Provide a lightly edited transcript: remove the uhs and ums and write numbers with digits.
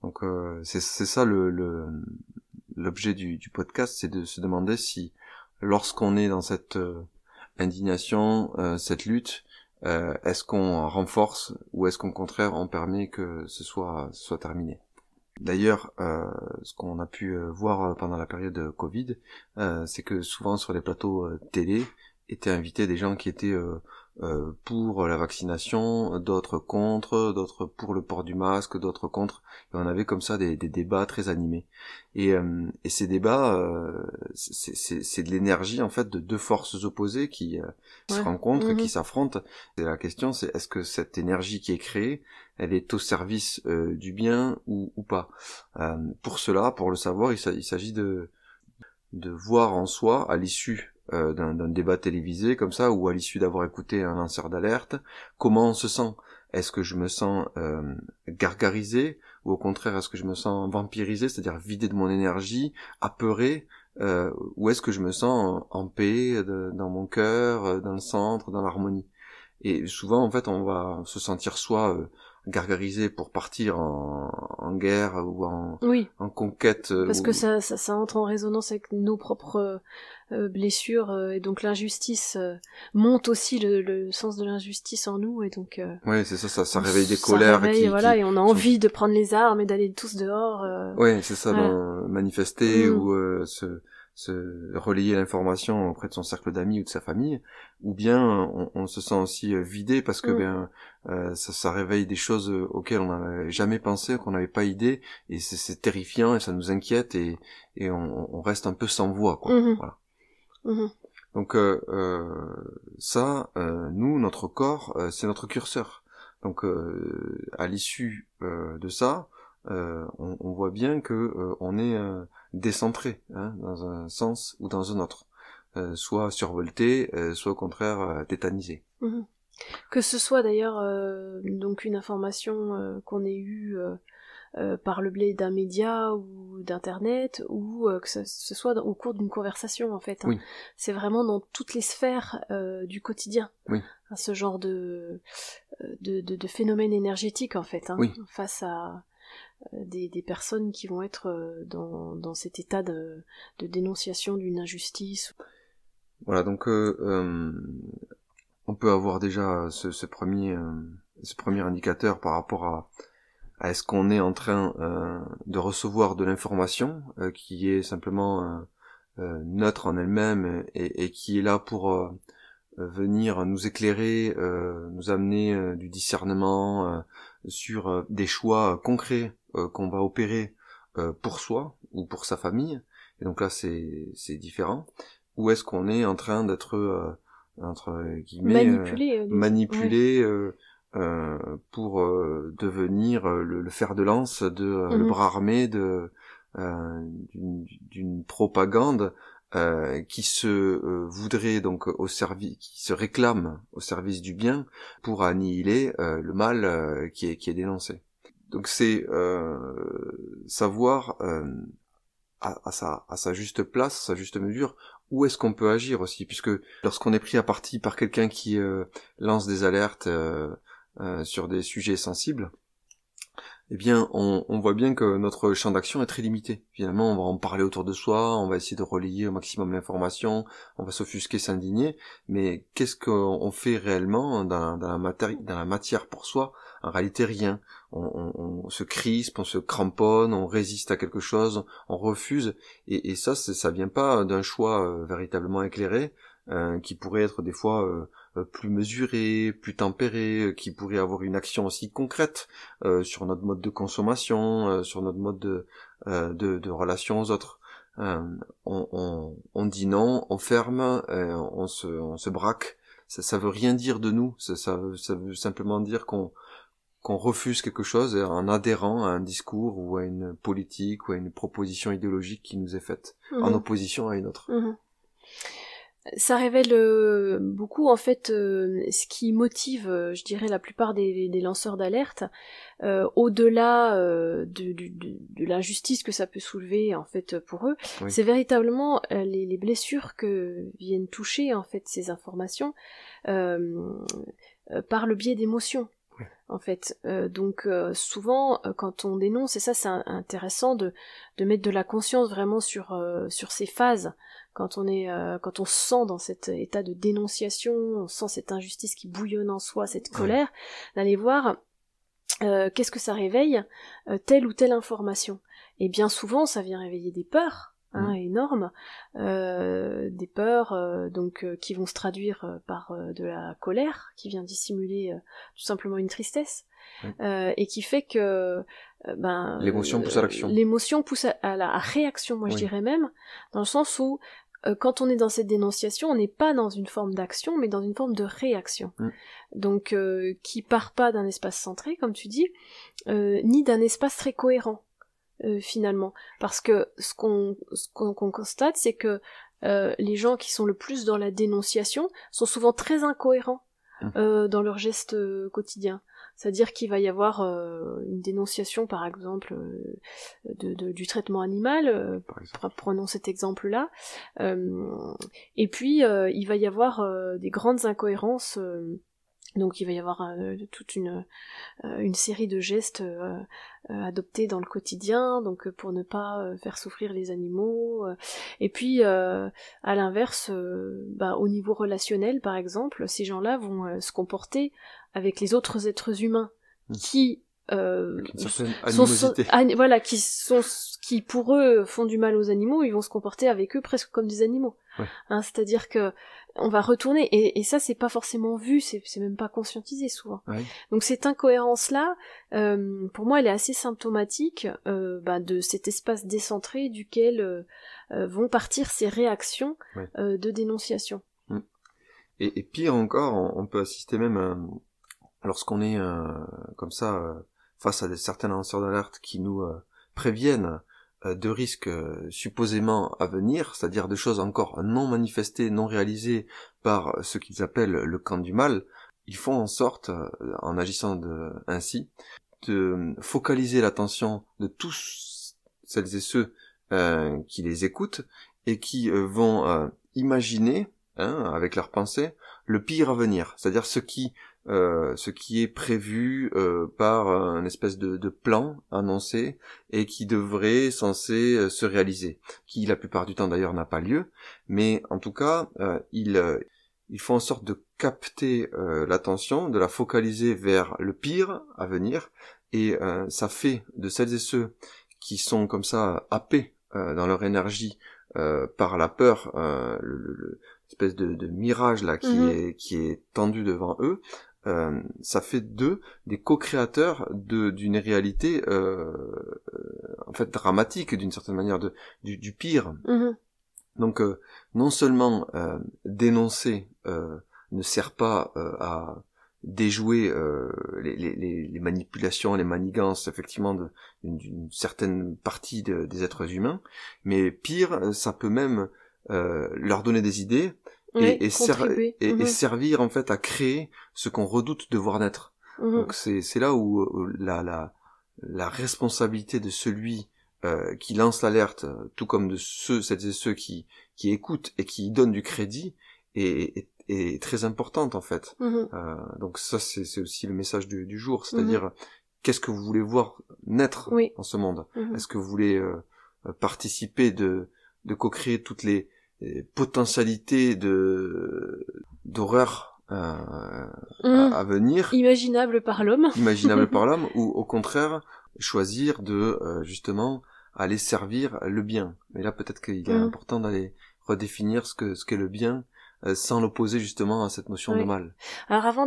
Donc c'est ça l'objet du podcast, c'est de se demander si lorsqu'on est dans cette indignation, cette lutte, est-ce qu'on renforce ou est-ce qu'au contraire on permet que ce soit terminé. D'ailleurs, ce qu'on a pu voir pendant la période Covid, c'est que souvent sur les plateaux télé étaient invités des gens qui étaient pour la vaccination, d'autres contre, d'autres pour le port du masque, d'autres contre, et on avait comme ça des débats très animés. Et ces débats, c'est de l'énergie en fait de deux forces opposées qui se rencontrent, qui s'affrontent. Et la question c'est est-ce que cette énergie qui est créée, elle est au service du bien ou pas. Pour cela, pour le savoir, il s'agit de voir en soi, à l'issue d'un débat télévisé comme ça, ou à l'issue d'avoir écouté un lanceur d'alerte, comment on se sent. Est-ce que je me sens gargarisé, ou au contraire est-ce que je me sens vampirisé, c'est-à-dire vidé de mon énergie, apeuré, ou est-ce que je me sens en paix, dans mon cœur, dans le centre, dans l'harmonie. Et souvent en fait on va se sentir soit gargarisé pour partir en guerre ou en conquête. Parce que ça entre en résonance avec nos propres blessures, et donc l'injustice monte aussi, le sens de l'injustice en nous, et donc oui, c'est ça réveille des colères, et on a envie de prendre les armes et d'aller tous dehors. Oui, c'est ça, manifester ou se relayer l'information auprès de son cercle d'amis ou de sa famille, ou bien on se sent aussi vidé parce que ça réveille des choses auxquelles on n'avait jamais pensé, qu'on n'avait pas idée, et c'est terrifiant et ça nous inquiète, et on reste un peu sans voix, quoi. Voilà. Donc ça, nous, notre corps, c'est notre curseur. Donc à l'issue de ça, on voit bien que on est décentré, hein, dans un sens ou dans un autre, soit survolté, soit au contraire tétanisé. Que ce soit d'ailleurs donc une information qu'on ait eue par le biais d'un média ou d'internet, ou que ce soit au cours d'une conversation en fait. Oui. C'est vraiment dans toutes les sphères du quotidien. Oui. Ce genre de phénomène énergétique en fait, oui. face à des personnes qui vont être dans cet état de dénonciation d'une injustice. Voilà, donc on peut avoir déjà ce premier indicateur par rapport à est-ce qu'on est en train de recevoir de l'information qui est simplement neutre en elle-même et qui est là pour venir nous éclairer, nous amener du discernement sur des choix concrets qu'on va opérer pour soi ou pour sa famille. Et donc là c'est différent. Ou est-ce qu'on est en train d'être entre guillemets manipulé pour devenir le fer de lance le bras armé d'une propagande qui se voudrait donc qui se réclame au service du bien pour annihiler le mal qui est dénoncé. Donc c'est savoir à sa juste place, sa juste mesure, où est-ce qu'on peut agir aussi, puisque lorsqu'on est pris à partie par quelqu'un qui lance des alertes sur des sujets sensibles, eh bien on voit bien que notre champ d'action est très limité. Finalement on va en parler autour de soi, on va essayer de relayer au maximum l'information, on va s'offusquer, s'indigner, mais qu'est-ce qu'on fait réellement dans la matière pour soi? En réalité rien. On se crispe, on se cramponne, on résiste à quelque chose, on refuse, et ça vient pas d'un choix véritablement éclairé, qui pourrait être des fois plus mesuré, plus tempéré, qui pourrait avoir une action aussi concrète sur notre mode de consommation, sur notre mode de relation aux autres. On dit non, on ferme, on se braque. Ça veut rien dire de nous, ça veut simplement dire qu'on refuse quelque chose en adhérant à un discours ou à une politique ou à une proposition idéologique qui nous est faite en opposition à une autre. Ça révèle beaucoup en fait ce qui motive, je dirais, la plupart des lanceurs d'alerte, au-delà de l'injustice que ça peut soulever en fait pour eux. Oui. C'est véritablement les blessures que viennent toucher en fait ces informations par le biais d'émotions. Oui. En fait. Donc souvent, quand on dénonce, et ça c'est intéressant de mettre de la conscience vraiment sur ces phases, quand on se sent dans cet état de dénonciation, on sent cette injustice qui bouillonne en soi, cette colère, d'aller voir qu'est-ce que ça réveille, telle ou telle information. Et bien souvent, ça vient réveiller des peurs, énormes, des peurs donc qui vont se traduire par de la colère, qui vient dissimuler tout simplement une tristesse, et qui fait que l'émotion pousse à l'action. L'émotion pousse à la réaction, moi je dirais même, dans le sens où quand on est dans cette dénonciation, on n'est pas dans une forme d'action, mais dans une forme de réaction. Donc, qui part pas d'un espace centré, comme tu dis, ni d'un espace très cohérent, finalement. Parce que ce qu'on constate, c'est que les gens qui sont le plus dans la dénonciation sont souvent très incohérents dans leurs gestes quotidiens. C'est-à-dire qu'il va y avoir une dénonciation, par exemple, du traitement animal, prenons cet exemple-là, et puis il va y avoir des grandes incohérences, donc il va y avoir toute une série de gestes adoptés dans le quotidien, donc pour ne pas faire souffrir les animaux, et puis à l'inverse, au niveau relationnel, par exemple, ces gens-là vont se comporter avec les autres êtres humains qui qui pour eux font du mal aux animaux, ils vont se comporter avec eux presque comme des animaux. C'est-à-dire que on va retourner, et ça c'est pas forcément vu, c'est même pas conscientisé souvent. Donc cette incohérence-là, pour moi elle est assez symptomatique de cet espace décentré duquel vont partir ces réactions de dénonciation. Et pire encore, on peut assister même lorsqu'on est comme ça face à certains lanceurs d'alerte qui nous préviennent de risques supposément à venir, c'est-à-dire de choses encore non manifestées, non réalisées par ce qu'ils appellent le camp du mal. Ils font en sorte, en agissant ainsi, de focaliser l'attention de tous celles et ceux qui les écoutent et qui vont imaginer, avec leurs pensées, le pire à venir, c'est-à-dire ce qui est prévu par un espèce de plan annoncé et qui devrait censé se réaliser, qui la plupart du temps d'ailleurs n'a pas lieu, mais en tout cas ils font en sorte de capter l'attention, de la focaliser vers le pire à venir, et ça fait de celles et ceux qui sont comme ça happés dans leur énergie par la peur, l'espèce de mirage là qui est tendu devant eux, ça fait d'eux des co-créateurs d'une réalité en fait dramatique d'une certaine manière, du pire. Donc non seulement dénoncer ne sert pas à déjouer les manipulations, les manigances effectivement d'une certaine partie des êtres humains, mais pire, ça peut même leur donner des idées et servir en fait à créer ce qu'on redoute de voir naître. Donc c'est là où la responsabilité de celui qui lance l'alerte, tout comme de celles et ceux qui écoutent et qui donnent du crédit, est très importante en fait. Donc ça c'est aussi le message du jour, c'est-à-dire qu'est-ce que vous voulez voir naître dans ce monde. Est-ce que vous voulez participer de co-créer toutes les potentialités d'horreur à venir, imaginable par l'homme, ou au contraire choisir de justement aller servir le bien. Mais là peut-être qu'il est important d'aller redéfinir ce qu'est le bien, sans l'opposer justement à cette notion de mal. Alors avant